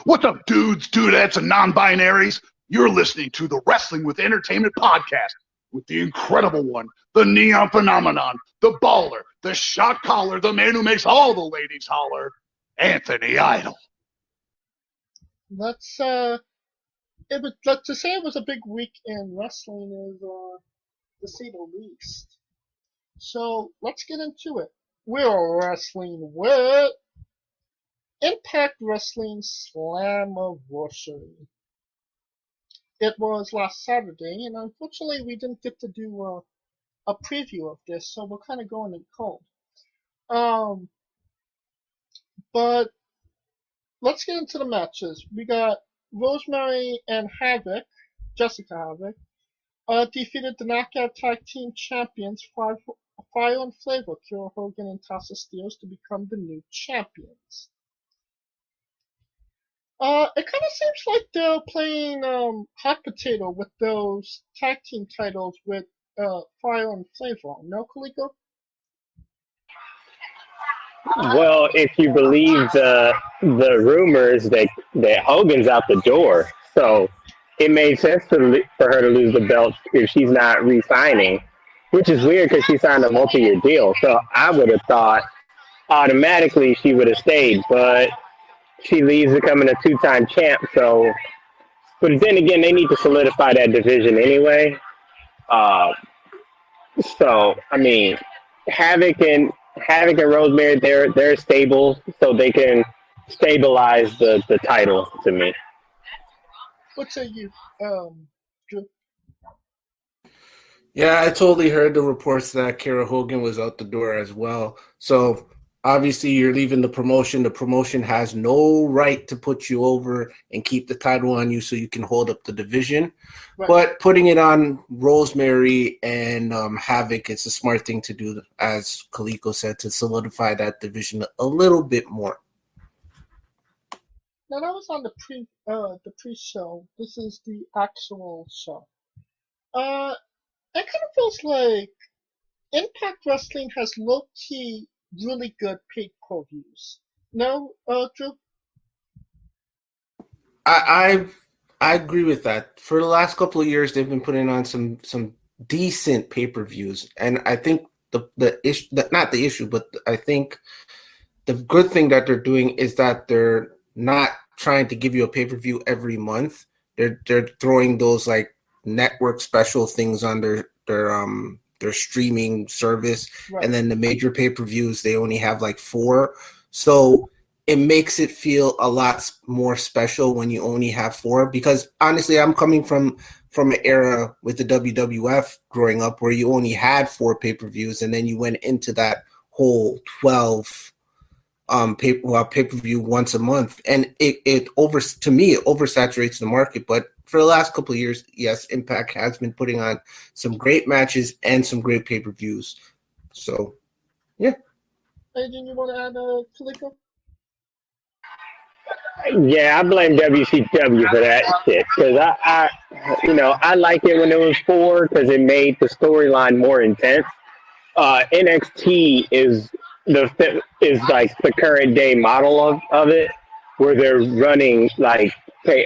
What's up, dudes, dudettes, and non-binaries? You're listening to the Wrestling with Entertainment podcast with the incredible one, the neon phenomenon, the baller, the shot caller, the man who makes all the ladies holler, Anthony Idol. Let's say it was a big week in wrestling, is to say the least. So let's get into it. We're wrestling with Impact Wrestling Slammiversary. It was last Saturday, and unfortunately we didn't get to do a preview of this, so we're kind of going in cold. But let's get into the matches. We got Rosemary and Jessica Havoc, defeated the Knockout Tag Team Champions, Fire and Flavor, Kiera Hogan and Tasha Steelz, to become the new champions. It kind of seems like they're playing hot potato with those tag team titles with Fire and Flavor. No, Kaliko? Well, if you believe the rumors that Hogan's out the door, so it made sense for her to lose the belt if she's not re-signing, which is weird because she signed a multi-year deal. So I would have thought automatically she would have stayed, but she leaves becoming a two-time champ. So, but then again, they need to solidify that division anyway. So I mean, Havoc and Rosemary, they're stable, so they can stabilize the title to me. What say you, Drew? Yeah, I totally heard the reports that Kiera Hogan was out the door as well. So obviously you're leaving the promotion. The promotion has no right to put you over and keep the title on you so you can hold up the division. Right. But putting it on Rosemary and Havoc, it's a smart thing to do, as Kaliko said, to solidify that division a little bit more. Now that was on the pre-show. This is the actual show. It kind of feels like Impact Wrestling has low-key really good pay-per-views. No, Drew? I agree with that. For the last couple of years, they've been putting on some decent pay-per-views, and I think the issue, not the issue, but I think the good thing that they're doing is that they're not trying to give you a pay-per-view every month. They're throwing those like network special things on their streaming service, right. And then the major pay-per-views, they only have like 4. So it makes it feel a lot more special when you only have 4, because honestly, I'm coming from an era with the WWF growing up where you only had 4 pay-per-views, and then you went into that whole 12 pay-per-view once a month, and it oversaturates the market. But for the last couple of years, yes, Impact has been putting on some great matches and some great pay-per-views. So, yeah. Anything you want to add, Kaliko? Yeah, I blame WCW for that shit, because I like it when it was 4 because it made the storyline more intense. NXT is like the current day model of it, where they're running like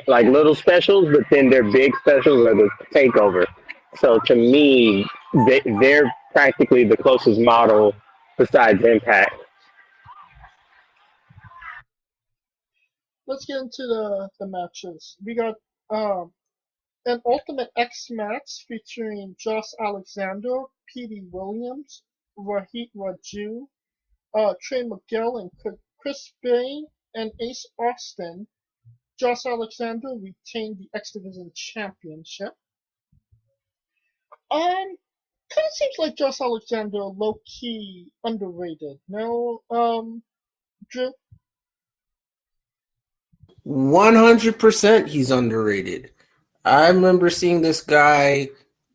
little specials, but then their big specials are the takeover. So to me, they're practically the closest model besides Impact. Let's get into the matches. We got an Ultimate X match featuring Josh Alexander, Petey Williams, Rohit Raju, Trey Miguel, and Chris Bay, and Ace Austin. Josh Alexander retained the X Division Championship. Kind of seems like Josh Alexander low-key underrated. No, Drew? 100% he's underrated. I remember seeing this guy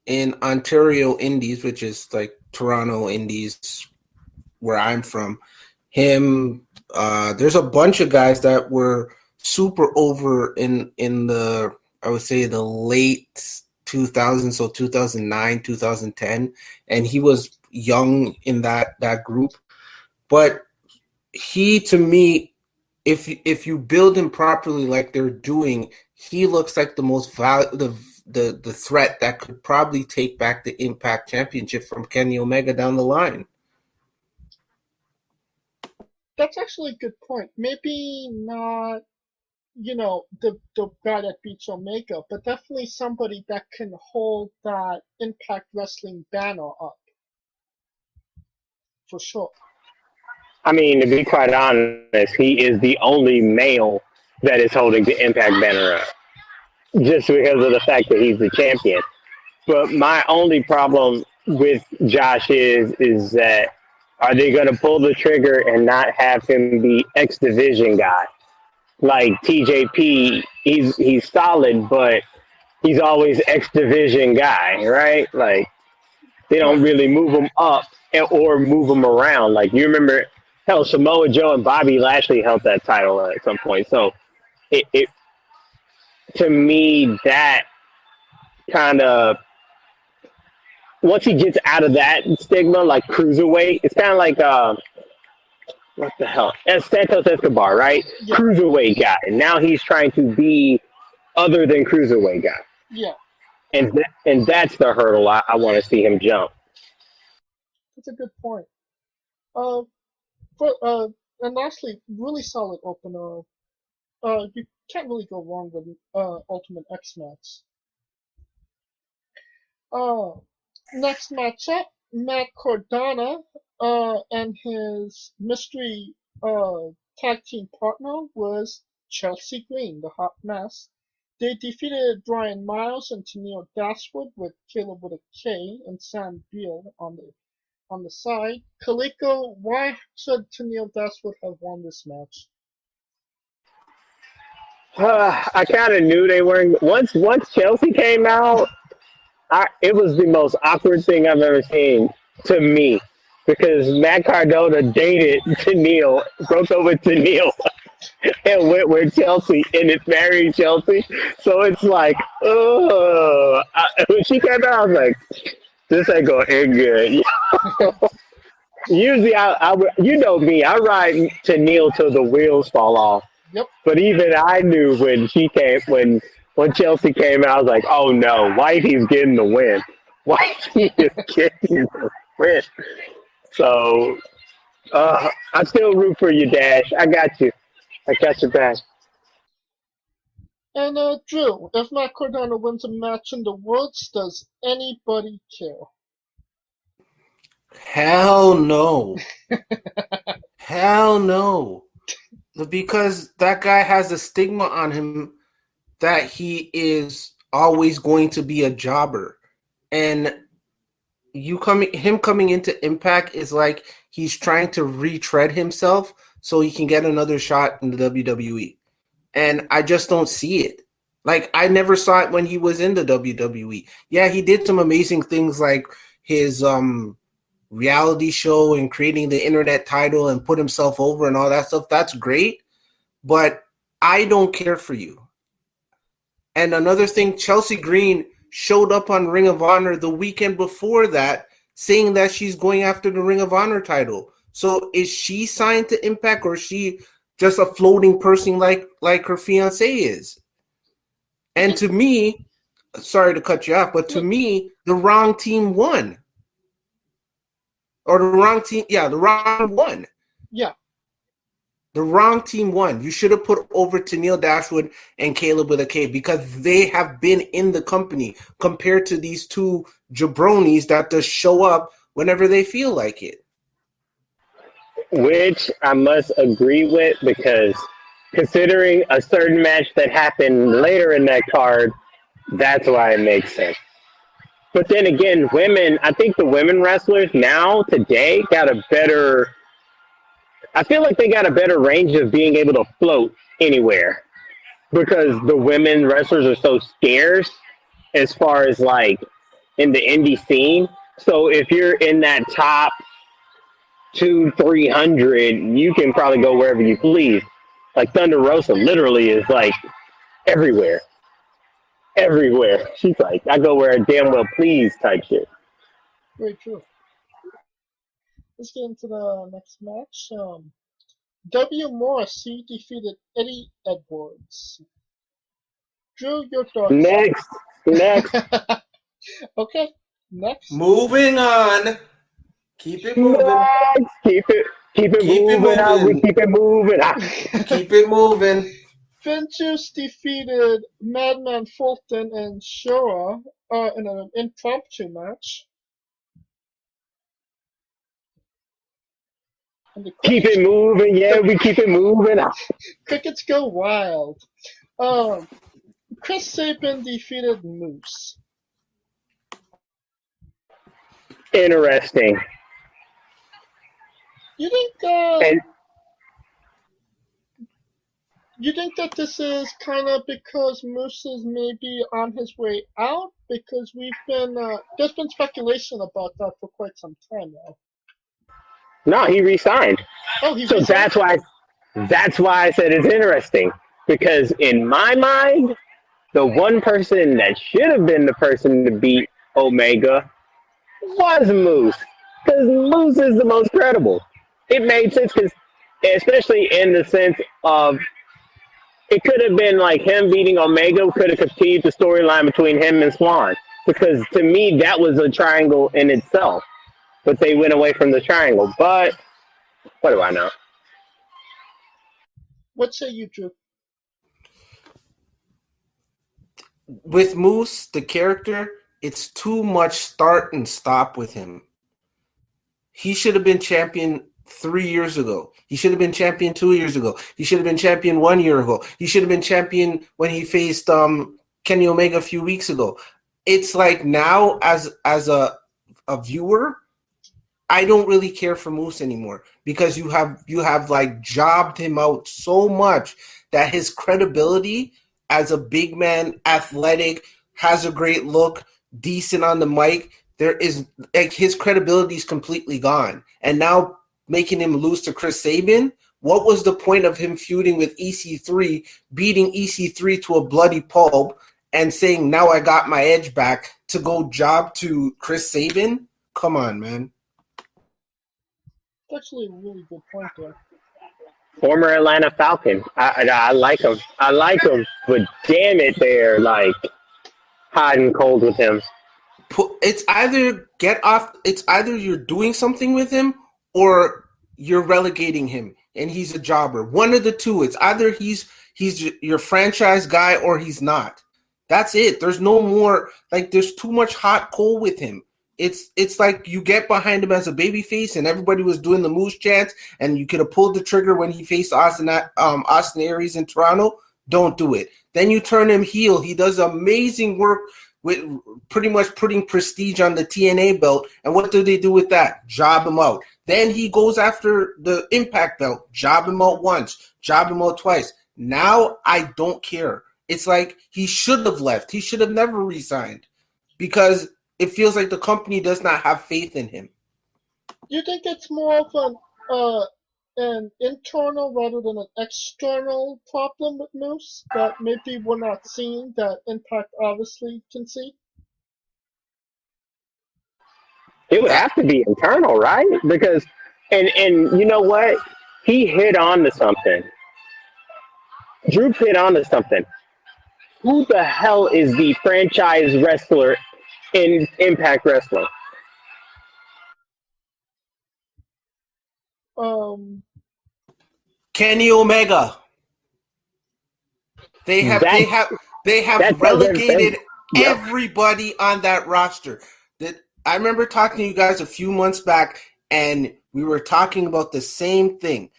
in Ontario Indies, which is like Toronto Indies, where I'm from. There's a bunch of guys that were super over in the, I would say, the late 2000s, so 2009, 2010, and he was young in that group. But he, to me, if you build him properly like they're doing, he looks like the most the threat that could probably take back the Impact Championship from Kenny Omega down the line. That's actually a good point. Maybe not, the guy that beats Omega, but definitely somebody that can hold that Impact Wrestling banner up. For sure. I mean, to be quite honest, he is the only male that is holding the Impact banner up, just because of the fact that he's the champion. But my only problem with Josh is that are they going to pull the trigger and not have him be X Division guy? Like TJP, he's solid, but he's always X Division guy, right? Like they don't really move him up or move him around. Like you remember, hell, Samoa Joe and Bobby Lashley held that title at some point. So it to me, that kind of, once he gets out of that stigma, like cruiserweight, it's kind of like what the hell? It's Santos Escobar, right? Yeah. Cruiserweight guy. Now he's trying to be other than cruiserweight guy. Yeah. And that's the hurdle I want to see him jump. That's a good point. And lastly, really solid opener. You can't really go wrong with Ultimate X-Max. Next matchup, Matt Cardona and his mystery tag team partner was Chelsea Green, the Hot Mess. They defeated Brian Miles and Tennille Dashwood with Caleb with a K and Sam Beal on the side. Kaliko, why should Tennille Dashwood have won this match? I kind of knew they weren't. Once Chelsea came out, it was the most awkward thing I've ever seen to me, because Matt Cardona dated Tennille, broke up with Tennille, and went with Chelsea, and it married Chelsea. So it's like, when she came out, I was like, this ain't gonna end good. Usually, you know me, I ride Tennille till the wheels fall off. Yep. But even I knew when Chelsea came out, I was like, oh no, Whitey's getting the win. Whitey is getting the win. So I still root for you, Dash. I got you. I got your back. And Drew, if Matt Cardona wins a match in the Worlds, does anybody care? Hell no. Hell no. Because that guy has a stigma on him that he is always going to be a jobber. And him coming into Impact is like he's trying to retread himself so he can get another shot in the WWE. And I just don't see it. Like, I never saw it when he was in the WWE. Yeah, he did some amazing things like his reality show and creating the internet title and put himself over and all that stuff. That's great. But I don't care for you. And another thing, Chelsea Green showed up on Ring of Honor the weekend before that saying that she's going after the Ring of Honor title. So is she signed to Impact, or is she just a floating person like her fiance is? And to me, sorry to cut you off, but to me, the wrong team won. Or the wrong team, the wrong one. Yeah. The wrong team won. You should have put over Tennille Dashwood and Caleb with a K, because they have been in the company compared to these two jabronis that just show up whenever they feel like it. Which I must agree with, because considering a certain match that happened later in that card, that's why it makes sense. But then again, I think the women wrestlers now, today, I feel like they got a better range of being able to float anywhere, because the women wrestlers are so scarce as far as like in the indie scene. So if you're in that top 200-300, you can probably go wherever you please. Like Thunder Rosa literally is like everywhere. Everywhere. She's like, I go where I damn well please type shit. Very true. Let's get into the next match. W. Morrissey defeated Eddie Edwards. Drew, your thoughts? Next. Okay, next. Moving on. Keep it moving. Next. Keep it moving. We keep it moving. Keep it moving. Finjuice defeated Madman Fulton and Shura in an impromptu match. And Keep it moving. Yeah, we keep it moving. Crickets go wild. Chris Sabin defeated Moose. Interesting. You think you think that this is kind of because Moose is maybe on his way out? Because there's been speculation about that for quite some time now. No, he resigned. Oh, he So resigned? that's why I said it's interesting. Because in my mind, the one person that should have been the person to beat Omega was Moose. Because Moose is the most credible. It made sense, because especially in the sense of it could have been like him beating Omega could have continued the storyline between him and Swan. Because to me, that was a triangle in itself. But they went away from the triangle. But what do I know? What say you, Drew? With Moose, the character, it's too much start and stop with him. He should have been champion 3 years ago. He should have been champion 2 years ago. He should have been champion 1 year ago. He should have been champion when he faced Kenny Omega a few weeks ago. It's like now, as a viewer, I don't really care for Moose anymore, because you have like jobbed him out so much that his credibility as a big man, athletic, has a great look, decent on the mic, there is like his credibility is completely gone. And now making him lose to Chris Sabin, what was the point of him feuding with EC3, beating EC3 to a bloody pulp, and saying, now I got my edge back, to go job to Chris Sabin? Come on, man. That's actually a really good point there. Former Atlanta Falcon. I like him. But damn it, they're like hot and cold with him. It's either you're doing something with him or you're relegating him and he's a jobber. One of the two. It's either he's your franchise guy or he's not. That's it. There's no more, like, there's too much hot coal with him. It's like you get behind him as a babyface and everybody was doing the Moose chants and you could have pulled the trigger when he faced Austin Aries in Toronto. Don't do it. Then you turn him heel. He does amazing work with pretty much putting prestige on the TNA belt. And what do they do with that? Job him out. Then he goes after the Impact belt. Job him out once. Job him out twice. Now I don't care. It's like he should have left. He should have never resigned, because it feels like the company does not have faith in him. You think it's more of an internal rather than an external problem with Moose that maybe we're not seeing, that Impact obviously can see? It would have to be internal, right? Because and you know what? He hit on to something. Drew hit on to something. Who the hell is the franchise wrestler in Impact Wrestling? Kenny Omega. They have relegated everybody on that roster. That I remember talking to you guys a few months back, and we were talking about the same thing.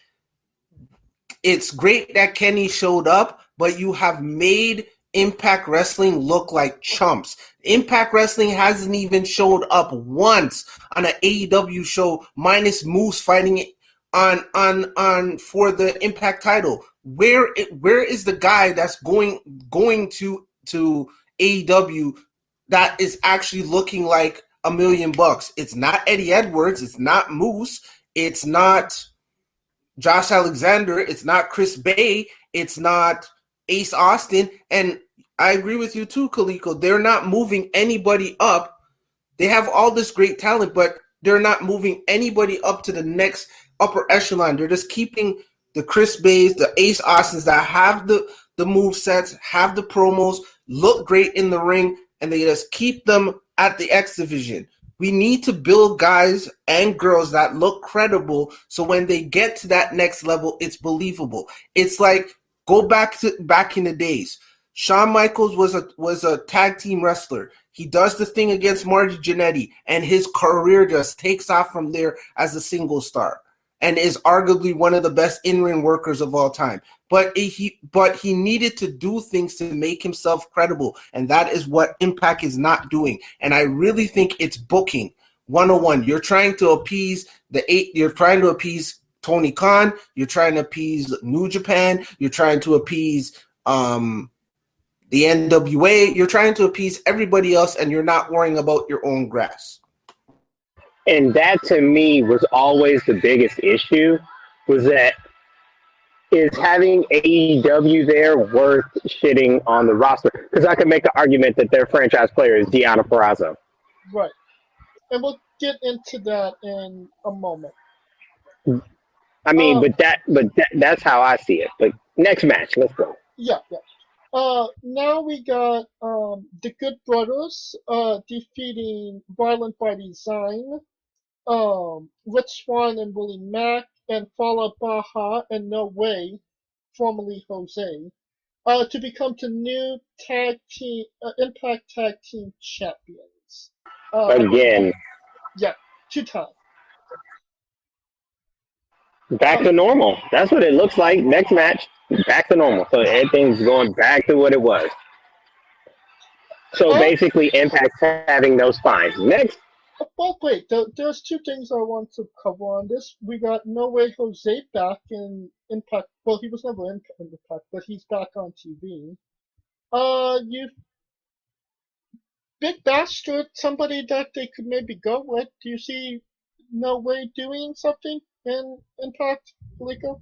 It's great that Kenny showed up, but you have made Impact Wrestling look like chumps. Impact Wrestling hasn't even showed up once on an AEW show, minus Moose fighting it on for the Impact title. Where is the guy that's going to AEW that is actually looking like $1 million? It's not Eddie Edwards. It's not Moose. It's not Josh Alexander. It's not Chris Bay. It's not Ace Austin. And I agree with you too, Kaliko. They're not moving anybody up. They have all this great talent, but they're not moving anybody up to the next upper echelon. They're just keeping the Chris Bays, the Ace Austins that have the move sets, have the promos, look great in the ring, and they just keep them at the X division. We need to build guys and girls that look credible so when they get to that next level, it's believable. It's like go back in the days. Shawn Michaels was a tag team wrestler. He does the thing against Marty Jannetty, and his career just takes off from there as a single star and is arguably one of the best in-ring workers of all time. But he needed to do things to make himself credible, and that is what Impact is not doing. And I really think it's booking 101. You're trying to appease you're trying to appease Tony Khan, you're trying to appease New Japan, you're trying to appease the NWA, you're trying to appease everybody else, and you're not worrying about your own grass. And that, to me, was always the biggest issue, was that is having AEW there worth shitting on the roster? Because I could make an argument that their franchise player is Deonna Purrazzo. Right. And we'll get into that in a moment. I mean, but that's how I see it. But next match, let's go. Yeah. Now we got the Good Brothers defeating Violent by Design, Rich Swann and Willie Mack, and Fala Baja and No Way, formerly Jose, to become the new Impact Tag Team Champions. Again. Yeah, 2 times. Back to normal. That's what it looks like. Next match, back to normal. So everything's going back to what it was. So basically, Impact's having no spines. Next. Oh, wait, there's 2 things I want to cover on this. We got No Way Jose back in Impact. Well, he was never in Impact, but he's back on TV. Big Bastard, somebody that they could maybe go with. Do you see No Way doing something in Impact, Felico?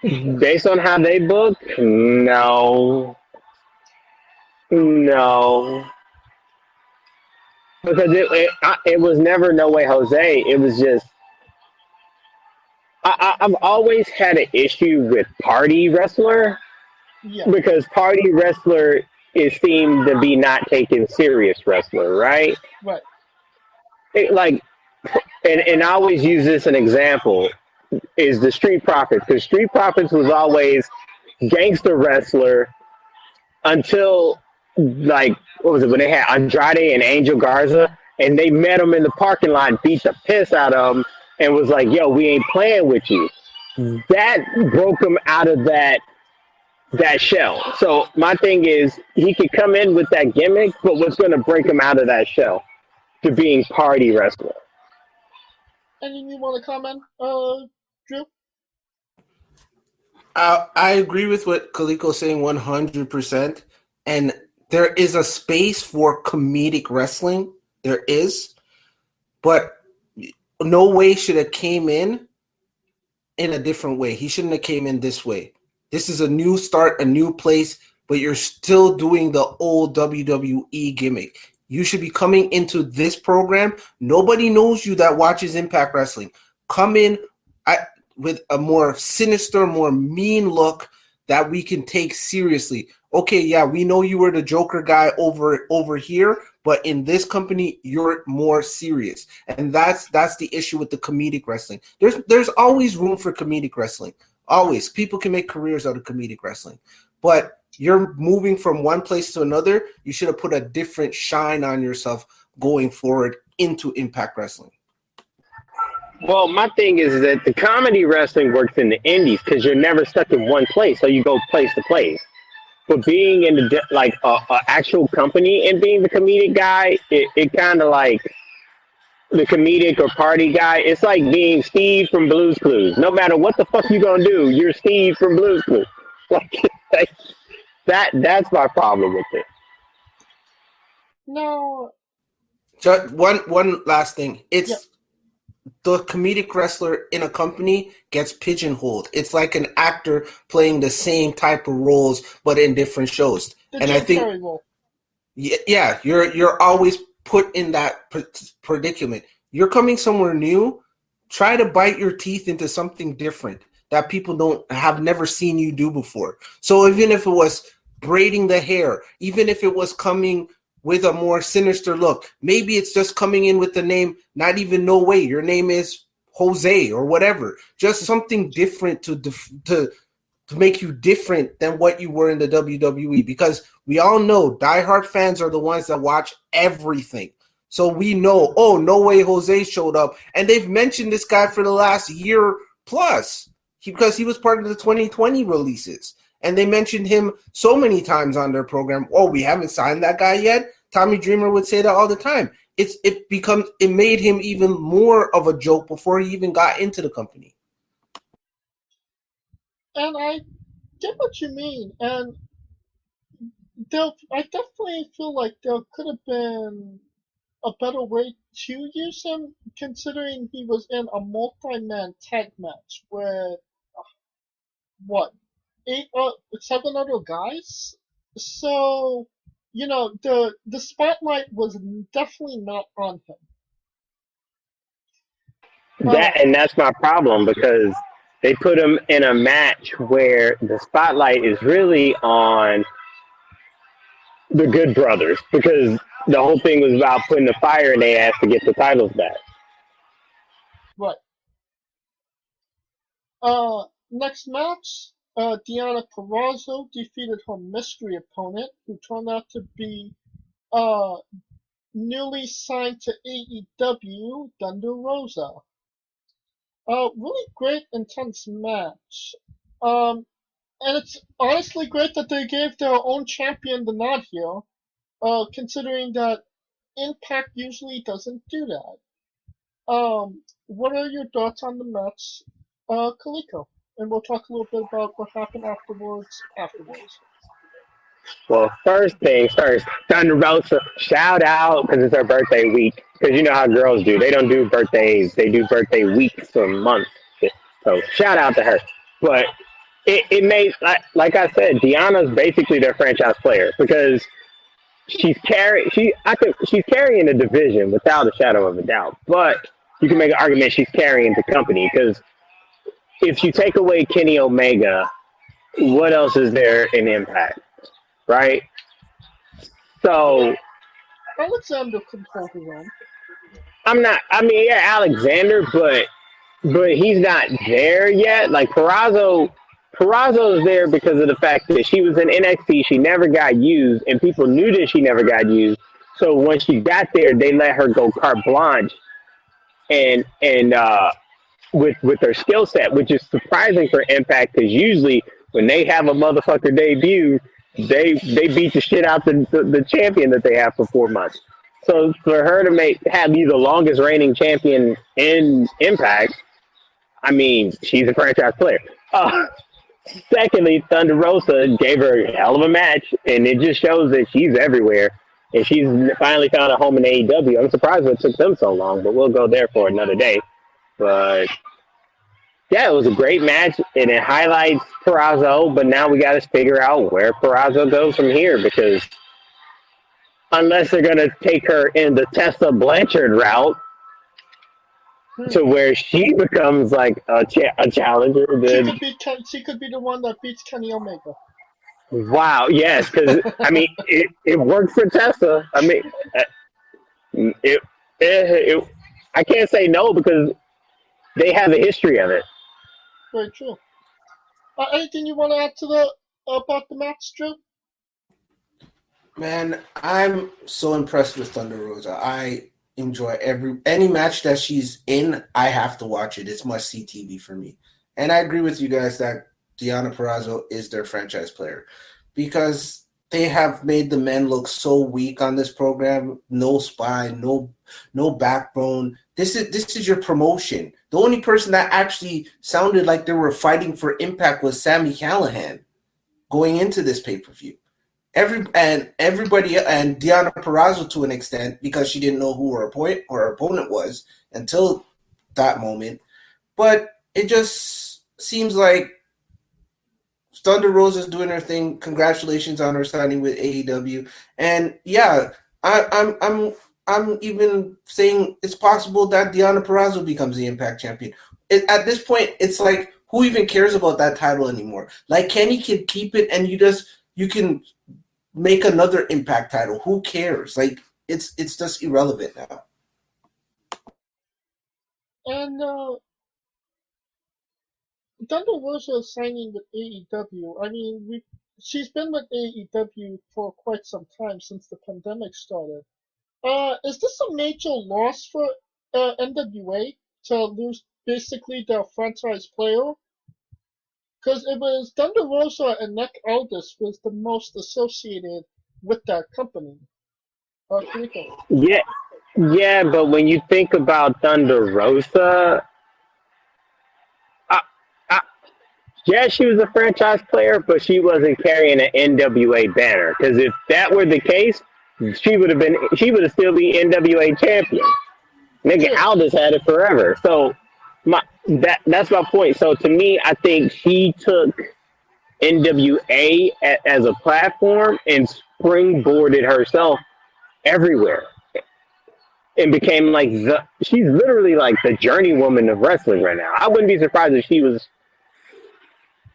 Based on how they book, no. Because it was never No Way Jose. It was just I've always had an issue with Party Wrestler. Yeah. Because Party Wrestler is seemed to be not taken serious wrestler, right? Right. And I always use this an example is the Street Profits, because Street Profits was always gangster wrestler until what was it when they had Andrade and Angel Garza, and they met him in the parking lot, beat the piss out of him, and was like, "Yo, we ain't playing with you." That broke him out of that shell. So my thing is, he could come in with that gimmick, but what's going to break him out of that shell to being Party Wrestler? Anything you want to comment, Drew? I agree with what Kaliko's saying 100%. And there is a space for comedic wrestling. There is. But No Way should have came in a different way. He shouldn't have came in this way. This is a new start, a new place, but you're still doing the old WWE gimmick. You should be coming into this program. Nobody knows you that watches Impact Wrestling. Come in with a more sinister, more mean look that we can take seriously. Okay, yeah, we know you were the Joker guy over here, but in this company, you're more serious. And that's the issue with the comedic wrestling. There's always room for comedic wrestling. Always. People can make careers out of comedic wrestling. But you're moving from one place to another. You should have put a different shine on yourself going forward into Impact Wrestling. Well, my thing is that the comedy wrestling works in the indies because you're never stuck in one place, so you go place to place. But being in a actual company and being the comedic guy, it kind of like the comedic or party guy. It's like being Steve from Blue's Clues. No matter what the fuck you gonna do, you're Steve from Blue's Clues. That's my problem with it. No. Just one last thing. It's the comedic wrestler in a company gets pigeonholed. It's like an actor playing the same type of roles but in different shows. And I think you're always put in that predicament. You're coming somewhere new. try to bite your teeth into something different that people have never seen you do before. So even if it was braiding the hair, even if it was coming with a more sinister look, maybe it's just coming in with the name, not even no way, your name is Jose or whatever. Just something different to make you different than what you were in the WWE, because we all know diehard fans are the ones that watch everything. So we know, oh, no way Jose showed up. And they've mentioned this guy for the last year plus because he was part of the 2020 releases. And they mentioned him so many times on their program. Oh, we haven't signed that guy yet. Tommy Dreamer would say that all the time. It made him even more of a joke before he even got into the company. And I get what you mean. And I definitely feel like there could have been a better way to use him, considering he was in a multi-man tag match with seven other guys. So, the spotlight was definitely not on him. That's my problem, because they put him in a match where the spotlight is really on the Good Brothers, because the whole thing was about putting the fire in their ass to get the titles back. Right. Next match, Deonna Purrazzo defeated her mystery opponent, who turned out to be newly signed to AEW, Thunder Rosa. Really great, intense match. And it's honestly great that they gave their own champion the nod here, considering that Impact usually doesn't do that. What are your thoughts on the match, Kaliko? And we'll talk a little bit about what happened afterwards. Well, first things first, Thunder Rosa, shout out, because it's her birthday week. Because you know how girls do. They don't do birthdays. They do birthday weeks or months. So shout out to her. But it made, like I said, Deanna's basically their franchise player, because she's carrying the division without a shadow of a doubt. But you can make an argument she's carrying the company, because if you take away Kenny Omega, what else is there in Impact? Right? So Alexander could hold his own. Alexander, but he's not there yet. Like Purrazzo is there because of the fact that she was in NXT, she never got used, and people knew that she never got used. So when she got there, they let her go carte blanche, and with her skill set, which is surprising for Impact, because usually when they have a motherfucker debut, they beat the shit out the champion that they have for 4 months. So for her to have be the longest reigning champion in Impact, I mean, she's a franchise player. Secondly, Thunder Rosa gave her a hell of a match, and it just shows that she's everywhere. And she's finally found a home in AEW. I'm surprised it took them so long, but we'll go there for another day. But yeah, it was a great match, and it highlights Purrazzo, but now we got to figure out where Purrazzo goes from here, because unless they're going to take her in the Tessa Blanchard route to where she becomes like a challenger. She could be the one that beats Kenny Omega. Wow, yes, because, I mean, it worked for Tessa. I mean, I can't say no, because they have a history of it. Very true. Anything you want to add about the match, Drew? Man, I'm so impressed with Thunder Rosa. I enjoy any match that she's in. I have to watch it. It's must-see TV for me. And I agree with you guys that Deonna Purrazzo is their franchise player, because they have made the men look so weak on this program. No spine, no backbone. This is your promotion. The only person that actually sounded like they were fighting for Impact was Sami Callihan going into this pay-per-view. Everybody and Deonna Purrazzo to an extent, because she didn't know who her opponent was until that moment. But it just seems like Thunder Rosa's doing her thing. Congratulations on her signing with AEW. And yeah, I'm I'm even saying it's possible that Deonna Purrazzo becomes the Impact champion. At this point, it's like, who even cares about that title anymore? Like, Kenny can keep it, and you can make another Impact title. Who cares? Like, it's just irrelevant now. And Thunder Rosa is signing with AEW. I mean, she's been with AEW for quite some time since the pandemic started. Is this a major loss for NWA to lose basically their franchise player? Because it was Thunder Rosa and Nick Aldis was the most associated with that company. Rico. Yeah, but when you think about Thunder Rosa, I, I, yeah, she was a franchise player, but she wasn't carrying an NWA banner. Because if that were the case, she would have still be NWA champion. Nigga, Aldis had it forever. So that's my point. So to me, I think she took NWA as a platform and springboarded herself everywhere and became like she's literally like the journeywoman of wrestling right now. I wouldn't be surprised if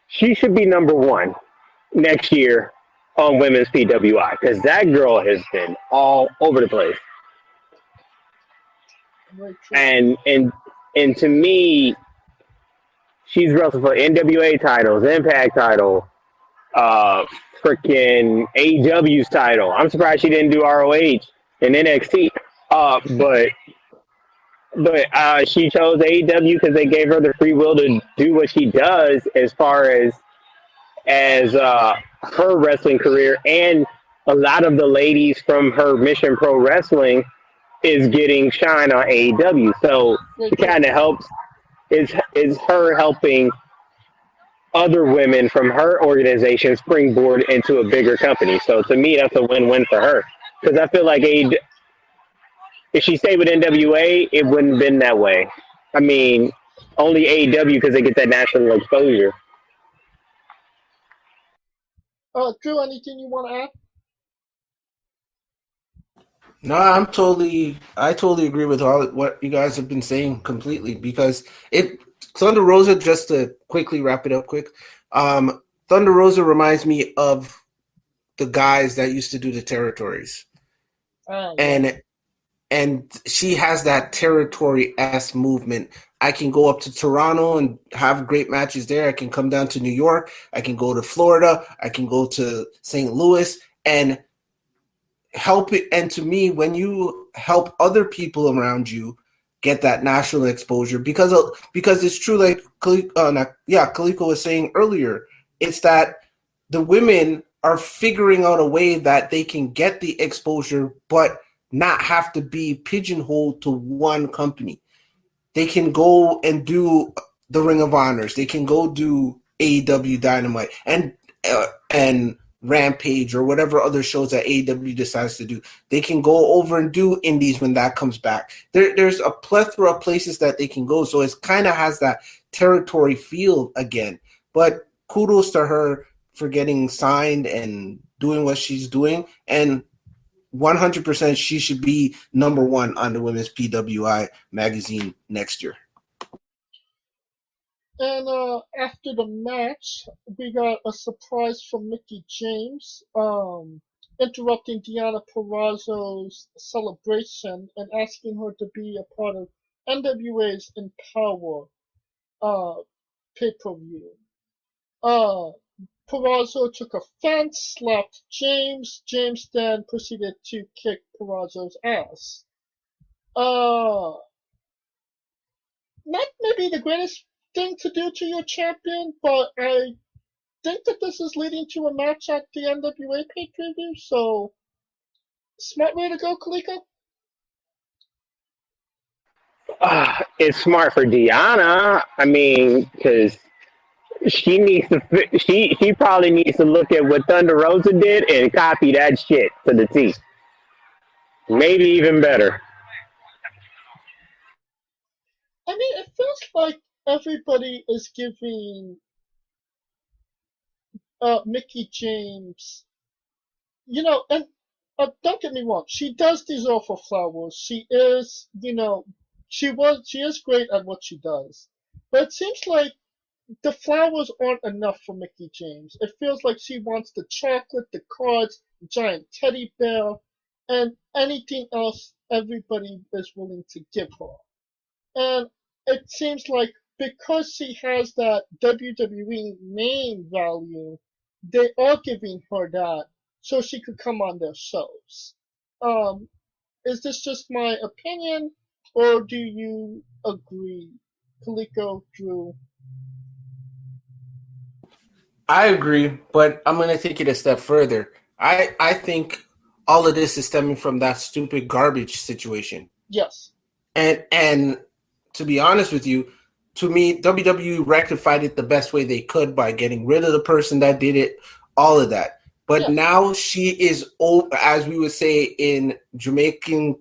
she should be number one next year on women's PWI because that girl has been all over the place. And to me, she's wrestled for NWA titles, Impact title, freaking AEW's title. I'm surprised she didn't do ROH and NXT. But she chose AEW because they gave her the free will to do what she does as far as her wrestling career, and a lot of the ladies from her Mission Pro Wrestling is getting shine on AEW. So it kind of helps. Is her helping other women from her organization springboard into a bigger company. So to me, that's a win-win for her because I feel like if she stayed with NWA, it wouldn't have been that way. I mean, only AEW because they get that national exposure. Drew, anything you want to add? No, I totally agree with all what you guys have been saying completely because Thunder Rosa, just to quickly wrap it up quick, Thunder Rosa reminds me of the guys that used to do the territories. And she has that territory-esque movement. I can go up to Toronto and have great matches there. I can come down to New York. I can go to Florida. I can go to St. Louis and help it. And to me, when you help other people around you get that national exposure, because it's true, like Kaliko was saying earlier, it's that the women are figuring out a way that they can get the exposure, but not have to be pigeonholed to one company. They can go and do the Ring of Honors. They can go do AEW Dynamite and Rampage or whatever other shows that AEW decides to do. They can go over and do indies when that comes back. There's a plethora of places that they can go. So it kind of has that territory feel again. But kudos to her for getting signed and doing what she's doing. And 100% she should be number one on the women's PWI magazine next year. And after the match, we got a surprise from Mickie James, interrupting Deonna Purrazzo's celebration and asking her to be a part of NWA's Empower pay-per-view. Purrazzo took offense, slapped James. James then proceeded to kick Purrazzo's ass. Not maybe the greatest thing to do to your champion, but I think that this is leading to a match at the NWA pay-per-view, so smart way to go, Kaliko? It's smart for Deonna. I mean, because she probably needs to look at what Thunder Rosa did and copy that shit to the T. Maybe even better. I mean, it feels like everybody is giving Mickie James, and don't get me wrong. She does deserve her flowers. She is, she is great at what she does. But it seems like the flowers aren't enough for Mickey James. It feels like she wants the chocolate, the cards, the giant teddy bear, and anything else everybody is willing to give her. And it seems like because she has that WWE name value, they are giving her that so she could come on their shows. Is this just my opinion, or do you agree, Kaliko, Drew? I agree, but I'm going to take it a step further. I think all of this is stemming from that stupid garbage situation. Yes. And to be honest with you, to me, WWE rectified it the best way they could by getting rid of the person that did it, all of that. But now she is, as we would say in Jamaican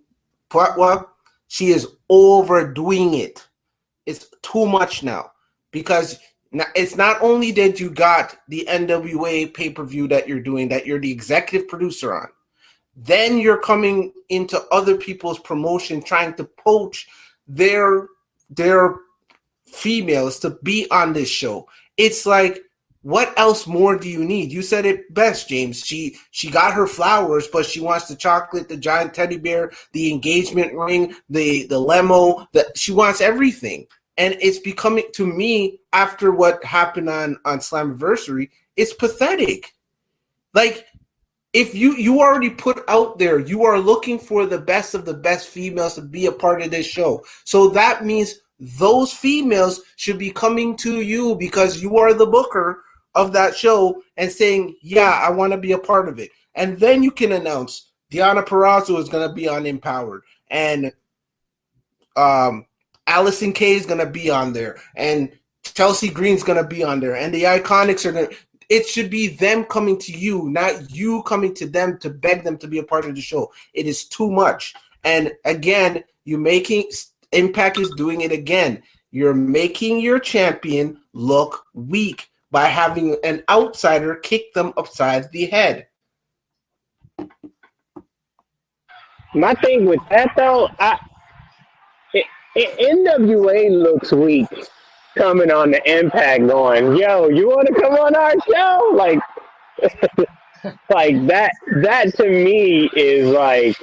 patois, she is overdoing it. It's too much now because it's not only that you got the NWA pay-per-view that you're doing, that you're the executive producer on, then you're coming into other people's promotion trying to poach their females to be on this show. It's like, what else more do you need? You said it best, James. She got her flowers, but she wants the chocolate, the giant teddy bear, the engagement ring, the limo. She wants everything. And it's becoming, to me, after what happened on Slammiversary, it's pathetic. Like, if you already put out there, you are looking for the best of the best females to be a part of this show. So that means those females should be coming to you because you are the booker of that show and saying, yeah, I want to be a part of it. And then you can announce Deonna Purrazzo is going to be on Empowered. And Allison Kay is going to be on there. And Chelsea Green's going to be on there. And the Iconics are going to... It should be them coming to you, not you coming to them to beg them to be a part of the show. It is too much. And again, Impact is doing it again. You're making your champion look weak by having an outsider kick them upside the head. My thing with that, though, NWA looks weak coming on the Impact going, yo, you want to come on our show? Like, like that to me is like,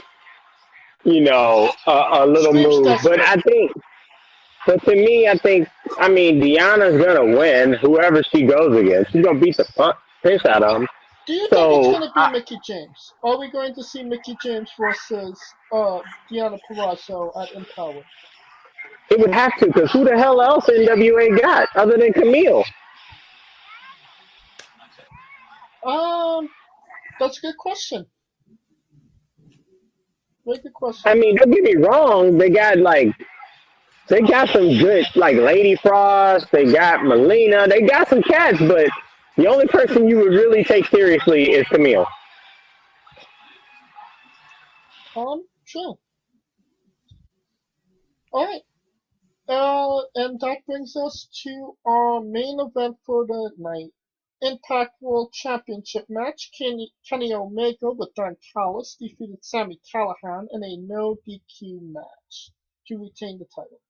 a little move. But to me, I think, Deanna's going to win whoever she goes against. She's going to beat the piss out of them. Do you think it's going to be Mickey James? Are we going to see Mickey James versus Deonna Purrazzo at Empowered? It would have to, because who the hell else NWA got other than Camille? That's a good question. Very good question. Don't get me wrong. They got some good, like Lady Frost. They got Melina. They got some cats, but the only person you would really take seriously is Camille. Sure. All right. And that brings us to our main event for the night. Impact World Championship match. Kenny Omega with Don Callis defeated Sami Callihan in a no DQ match to retain the title.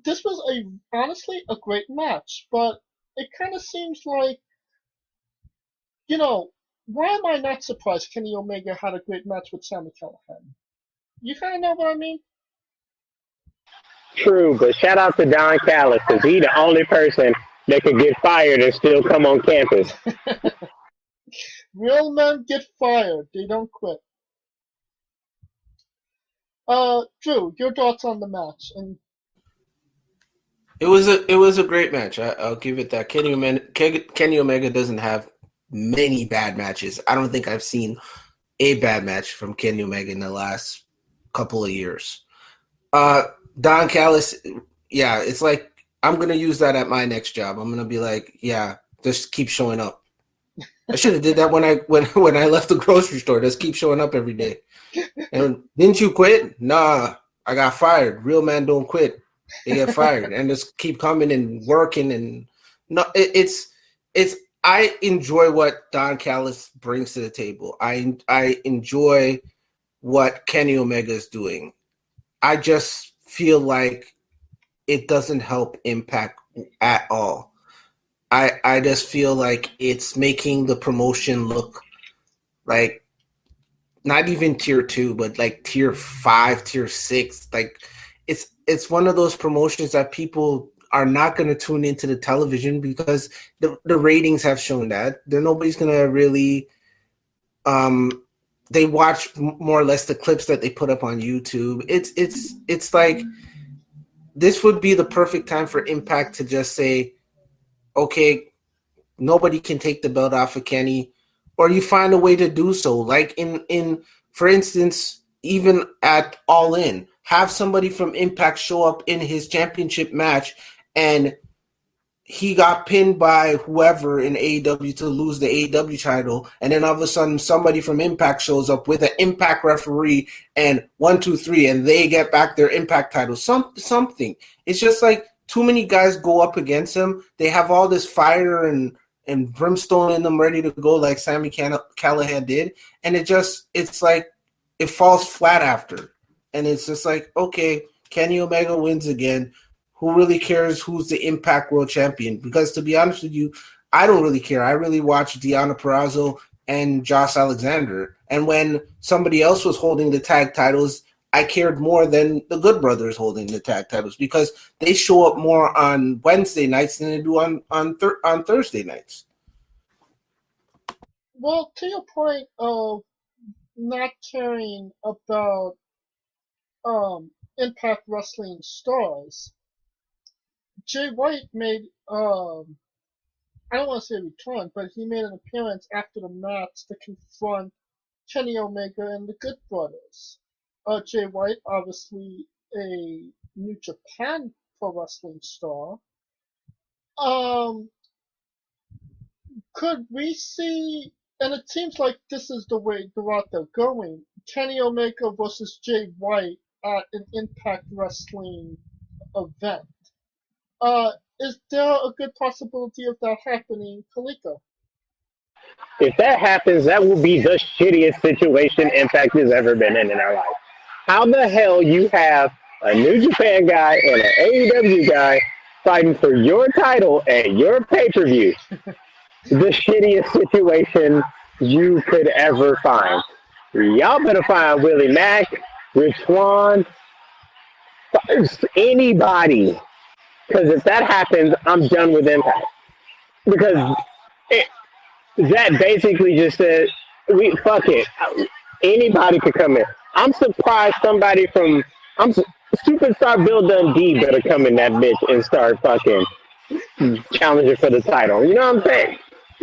This was honestly a great match, but it kind of seems like, why am I not surprised Kenny Omega had a great match with Sami Callihan? You kind of know what I mean? True, but shout out to Don Callis, because he's the only person that could get fired and still come on campus. Real men get fired. They don't quit. Drew, your thoughts on the match? And It was a great match. I'll give it that. Kenny Omega doesn't have many bad matches. I don't think I've seen a bad match from Kenny Omega in the last couple of years. Don Callis, yeah, it's like I'm gonna use that at my next job. I'm gonna be like, yeah, just keep showing up. I should have did that when I left the grocery store. Just keep showing up every day. And didn't you quit? Nah, I got fired. Real men don't quit. They get fired and just keep coming and working. And no, it's I enjoy what Don Callis brings to the table. I enjoy what Kenny Omega is doing. I just feel like it doesn't help Impact at all. I just feel like it's making the promotion look like not even tier 2, but like tier 5, tier 6. Like it's one of those promotions that people are not going to tune into the television because the ratings have shown that. Nobody's going to really they watch more or less the clips that they put up on YouTube. It's like this would be the perfect time for Impact to just say, okay, nobody can take the belt off of Kenny, or you find a way to do so. Like in for instance, even at All In, have somebody from Impact show up in his championship match, and he got pinned by whoever in AEW to lose the AEW title, and then all of a sudden somebody from Impact shows up with an Impact referee and 1, 2, 3, and they get back their Impact title. Something. It's just like too many guys go up against him. They have all this fire and brimstone in them ready to go like Sami Callihan did, and it's like it falls flat after. And it's just like, okay, Kenny Omega wins again. Who really cares who's the Impact World Champion? Because to be honest with you, I don't really care. I really watch Deonna Purrazzo and Josh Alexander. And when somebody else was holding the tag titles, I cared more than the Good Brothers holding the tag titles because they show up more on Wednesday nights than they do on Thursday nights. Well, to your point of not caring about Impact Wrestling stars, Jay White made I don't want to say return, but he made an appearance after the match to confront Kenny Omega and the Good Brothers. Jay White, obviously a New Japan Pro Wrestling star. Could we see, and it seems like this is the route they're going, Kenny Omega versus Jay White at an Impact Wrestling event? Is there a good possibility of that happening, Kaliko? If that happens, that will be the shittiest situation Impact has ever been in our life. How the hell you have a New Japan guy and an AEW guy fighting for your title at your pay-per-view? The shittiest situation you could ever find. Y'all better find Willie Mack, Rich Swann, anybody. Because if that happens, I'm done with Impact. Because that basically just said, fuck it. Anybody could come in. I'm surprised somebody from Superstar Bill Dundee better come in that bitch and start fucking challenging for the title. You know what I'm saying?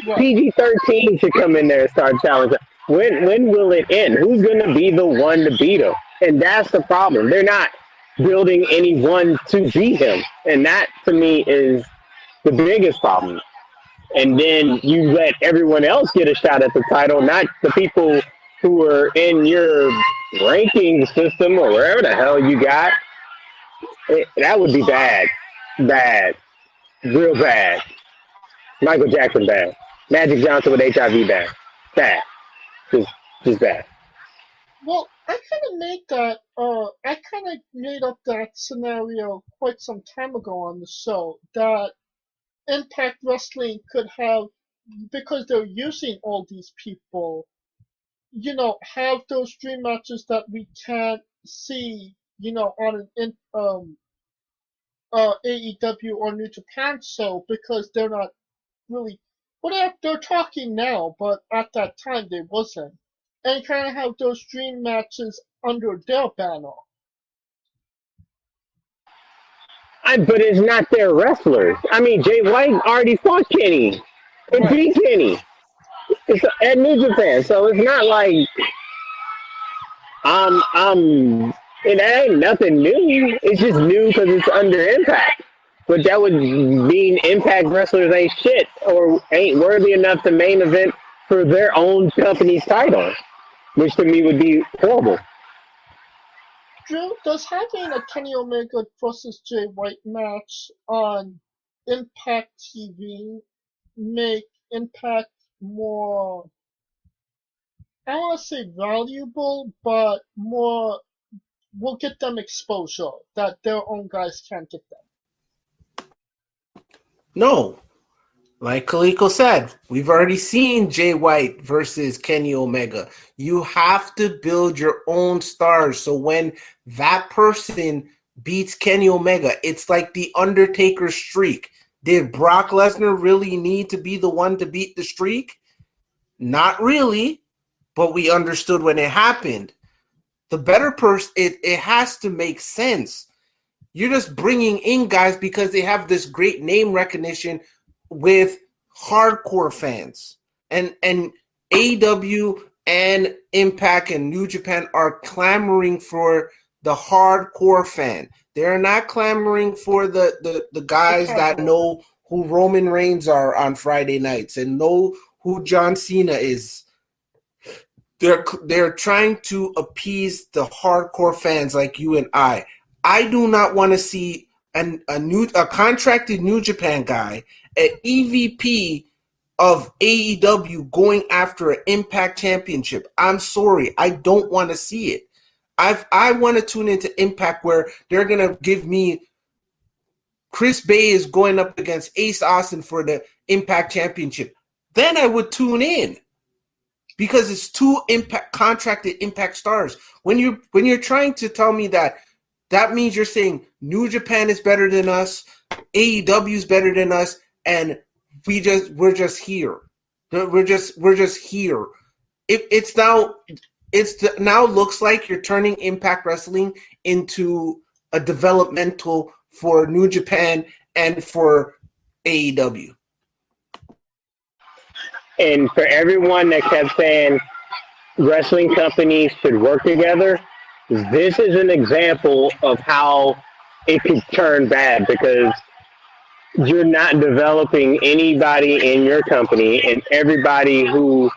Right. PG-13 should come in there and start challenging. When will it end? Who's going to be the one to beat him? And that's the problem. They're not building anyone to beat him. And that, to me, is the biggest problem. And then you let everyone else get a shot at the title, not the people who are in your ranking system or wherever the hell you got. That would be bad. Bad. Real bad. Michael Jackson bad. Magic Johnson with HIV bad. Bad. Just bad. Well, I kind of made up that scenario quite some time ago on the show, that Impact Wrestling could have, because they're using all these people, have those dream matches that we can't see, on an AEW or New Japan show, because they're not really, well, they're talking now, but at that time they wasn't. And kind of have those dream matches under their banner. But it's not their wrestlers. I mean, Jay White already fought Kenny and beat Kenny. It's at New Japan, so it's not like it ain't nothing new. It's just new because it's under Impact. But that would mean Impact wrestlers ain't shit or ain't worthy enough to main event for their own company's title, which to me would be horrible. Drew, does having a Kenny Omega versus Jay White match on Impact TV make Impact more, I don't want to say valuable, but more, will get them exposure that their own guys can't get them. No. Like Kaliko said, we've already seen Jay White versus Kenny Omega. You have to build your own stars. So when that person beats Kenny Omega, it's like the Undertaker streak. Did Brock Lesnar really need to be the one to beat the streak? Not really, but we understood when it happened. The better person, it has to make sense. You're just bringing in guys because they have this great name recognition with hardcore fans. And AEW and Impact and New Japan are clamoring for the hardcore fan. They're not clamoring for the guys that know who Roman Reigns are on Friday nights and know who John Cena is. They're trying to appease the hardcore fans like you and I. I do not want to see a contracted New Japan guy, an EVP of AEW going after an Impact Championship. I'm sorry, I don't want to see it. I want to tune into Impact where they're gonna give me Chris Bay is going up against Ace Austin for the Impact Championship. Then I would tune in because it's two contracted Impact stars. When you're trying to tell me that means you're saying New Japan is better than us, AEW is better than us, and we're just here. We're just here. It now looks like you're turning Impact Wrestling into a developmental for New Japan and for AEW. And for everyone that kept saying wrestling companies should work together, this is an example of how it could turn bad because you're not developing anybody in your company, and everybody who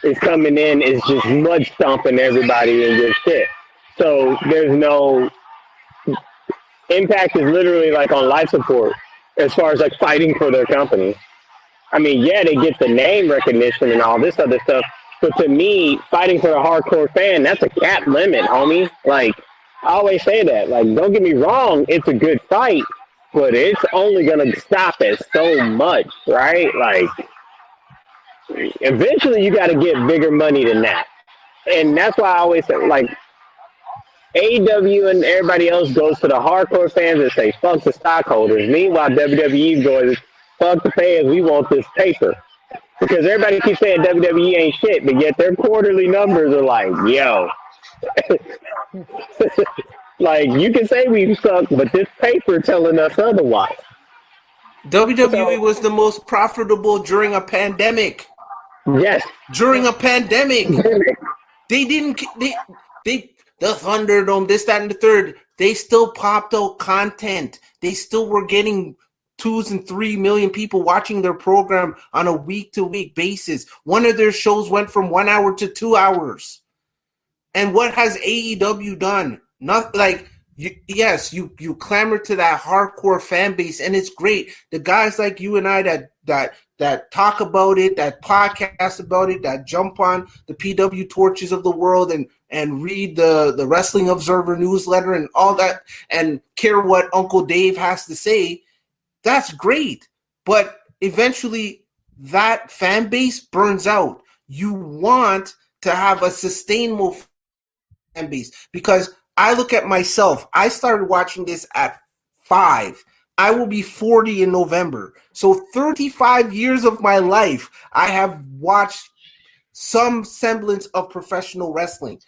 is coming in is just mud stomping everybody in your shit. So there's no Impact is literally like on life support as far as like fighting for their company. I mean, yeah, they get the name recognition and all this other stuff, but to me, fighting for the hardcore fan, that's a cap limit, homie. Like, I always say that. Like, don't get me wrong, it's a good fight, but it's only going to stop at so much, right? Like, eventually you got to get bigger money than that. And that's why I always say, like, AEW and everybody else goes to the hardcore fans and say, fuck the stockholders. Meanwhile, WWE goes, fuck the fans, we want this paper. Because everybody keeps saying WWE ain't shit, but yet their quarterly numbers are like, yo. Like, you can say we suck, but this paper telling us otherwise. WWE was the most profitable during a pandemic. Yes. During a pandemic. The Thunderdome, this, that, and the third, they still popped out content. They still were getting 2 and 3 million people watching their program on a week-to-week basis. One of their shows went from 1 hour to 2 hours. And what has AEW done? Not like you clamor to that hardcore fan base, and it's great. The guys like you and I that talk about it, that podcast about it, that jump on the PW Torches of the world and read the Wrestling Observer newsletter and all that, and care what Uncle Dave has to say. That's great. But eventually that fan base burns out. You want to have a sustainable fan base, because I look at myself. I started watching this at 5. I will be 40 in November. So 35 years of my life, I have watched some semblance of professional wrestling.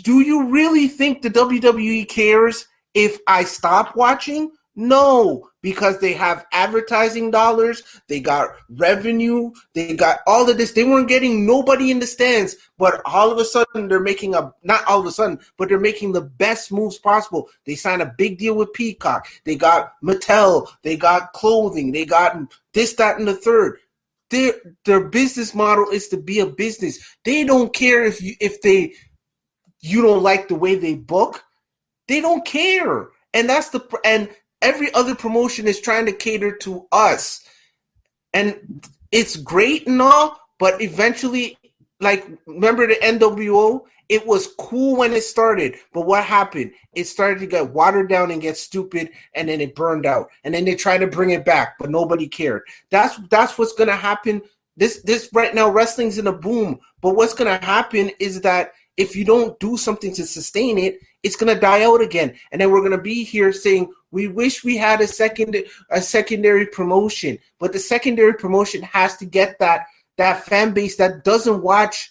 Do you really think the WWE cares if I stop watching? No, because they have advertising dollars, they got revenue, they got all of this. They weren't getting nobody in the stands, but all of a sudden they're making not all of a sudden, but they're making the best moves possible. They signed a big deal with Peacock. They got Mattel. They got clothing. They got this, that, and the third. Their business model is to be a business. They don't care if you don't like the way they book. They don't care. And every other promotion is trying to cater to us. And it's great and all, but eventually, like, remember the NWO? It was cool when it started, but what happened? It started to get watered down and get stupid, and then it burned out. And then they tried to bring it back, but nobody cared. That's what's gonna happen. This right now, wrestling's in a boom. But what's gonna happen is that if you don't do something to sustain it, it's gonna die out again. And then we're gonna be here saying we wish we had a secondary promotion, but the secondary promotion has to get that fan base that doesn't watch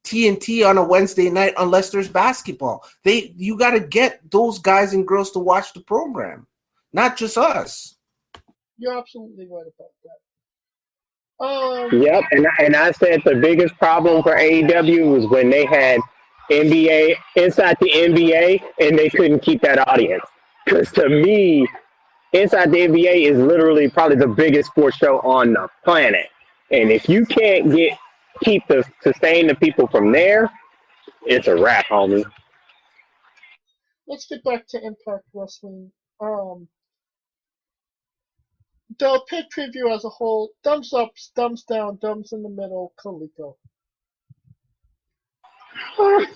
TNT on a Wednesday night unless there's basketball. You got to get those guys and girls to watch the program, not just us. You're absolutely right about that. Yep, and I said the biggest problem for AEW was when they had NBA inside the NBA and they couldn't keep that audience. Because to me, inside the NBA is literally probably the biggest sports show on the planet. And if you can't sustain the people from there, it's a wrap, homie. Let's get back to Impact Wrestling. The pay preview as a whole, thumbs up, thumbs down, thumbs in the middle, Coleco. I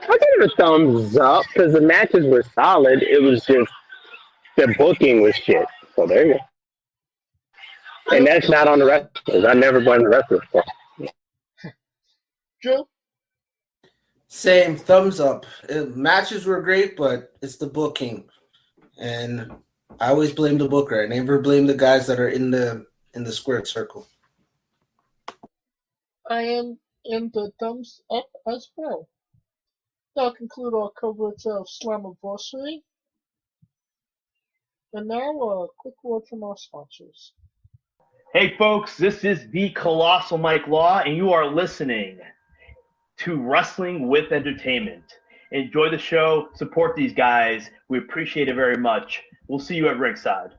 give it a thumbs up because the matches were solid. It was just the booking was shit. So there you go. And that's not on the wrestlers. I never blame the wrestlers for it. Joe? Same, thumbs up. Matches were great, but it's the booking. And I always blame the booker. I never blame the guys that are in the squared circle. I am in the thumbs up as well. That'll conclude our coverage of Slammiversary. And now a quick word from our sponsors. Hey folks, this is the Colossal Mike Law, and you are listening to Wrestling with Entertainment. Enjoy the show, support these guys. We appreciate it very much. We'll see you at ringside.